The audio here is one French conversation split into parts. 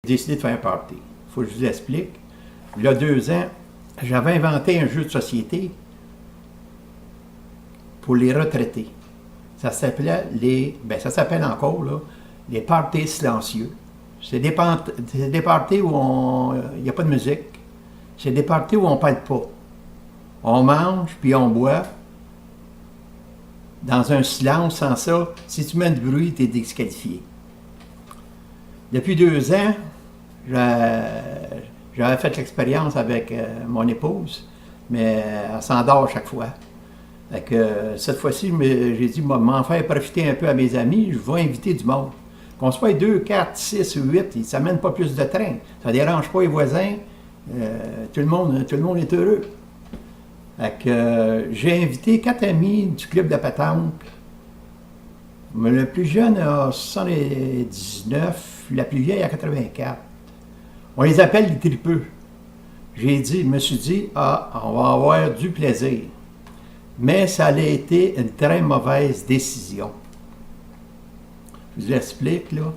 J'ai décidé de faire un party. Il faut que je vous explique. Il y a 2 ans, j'avais inventé un jeu de société pour les retraités. Ça s'appelait ça s'appelle encore, là, les parties silencieux. C'est des parties où il n'y a pas de musique. C'est des parties où on ne parle pas. On mange, puis on boit. Dans un silence, sans ça, si tu mets du bruit, tu es disqualifié. Depuis 2 ans, j'avais fait l'expérience avec mon épouse, mais elle s'endort chaque fois. Fait que, cette fois-ci, j'ai dit, m'en faire profiter un peu à mes amis, je vais inviter du monde. Qu'on soit 2, 4, 6 ou 8, ça ne mène pas plus de train. Ça ne dérange pas les voisins. Tout le monde est heureux. Fait que, j'ai invité 4 amis du club de pétanque. Le plus jeune a 79, la plus vieille a 84. On les appelle les tripeux. Je me suis dit, on va avoir du plaisir. Mais ça a été une très mauvaise décision. Je vous explique, là.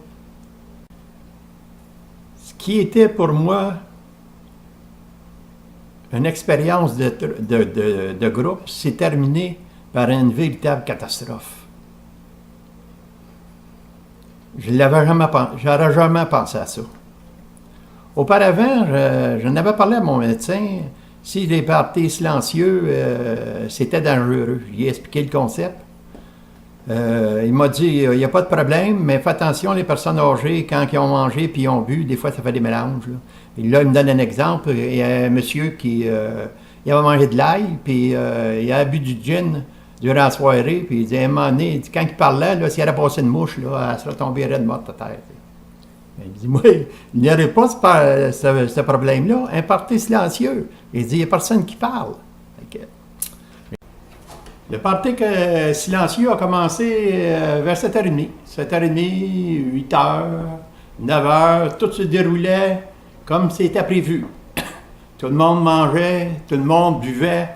Ce qui était pour moi une expérience de groupe s'est terminée par une véritable catastrophe. Je n'aurais jamais pensé à ça. Auparavant, j'en avais parlé à mon médecin. Si les parties silencieux, c'était dangereux. J'ai expliqué le concept. Il m'a dit, il n'y a pas de problème, mais fais attention, les personnes âgées, quand ils ont mangé puis ils ont bu, des fois, ça fait des mélanges. Là. Et là, il me donne un exemple. Il y a un monsieur qui il avait mangé de l'ail, puis il a bu du gin durant la soirée, puis il dit, à un moment donné, quand il parlait, là, s'il avait passé une mouche, là, elle serait tombée raide morte à terre. Il dit, moi, il n'y aurait pas ce problème-là, un party silencieux. Il dit, il n'y a personne qui parle. Le party silencieux a commencé vers 7h30. 7h30, 8h, 9h, tout se déroulait comme c'était prévu. Tout le monde mangeait, tout le monde buvait.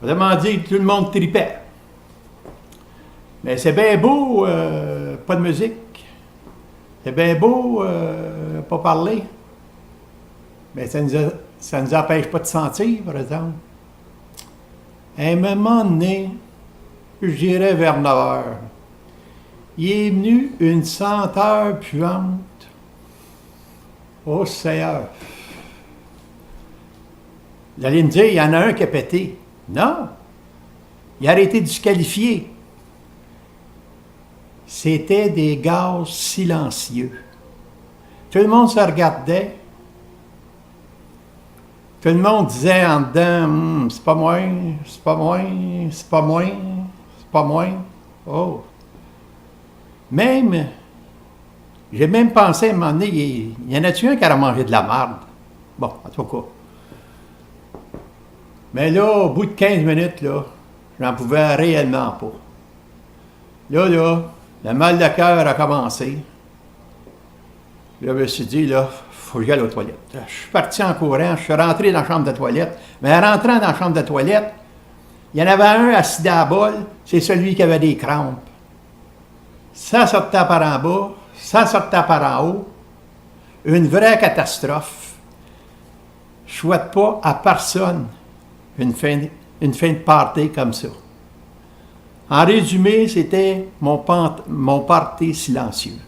Vraiment dit que tout le monde tripait. Mais c'est bien beau, pas de musique. C'est bien beau, pas parler. Mais ça ne nous empêche pas de sentir, par exemple. À un moment donné, je dirais vers 9h, il est venu une senteur puante. Oh Seigneur! Vous allez me dire, il y en a un qui a pété. Non! Il a été disqualifié. C'était des gaz silencieux. Tout le monde se regardait. Tout le monde disait en dedans, c'est pas moi, c'est pas moi, c'est pas moi, c'est pas moi. Oh! J'ai même pensé à un moment donné, il y en a-tu un qui a mangé de la marde? Bon, en tout cas. Mais là, au bout de 15 minutes, là, j'en pouvais réellement pas. Là, le mal de cœur a commencé. Là, je me suis dit, là, faut que j'aille aux toilettes. Je suis parti en courant, je suis rentré dans la chambre de toilette. Mais en rentrant dans la chambre de toilette, il y en avait un assis dans la bolle, c'est celui qui avait des crampes. Ça sortait par en bas, ça sortait par en haut. Une vraie catastrophe. Je ne souhaite pas à personne une fin de party comme ça. En résumé, c'était mon party silencieux.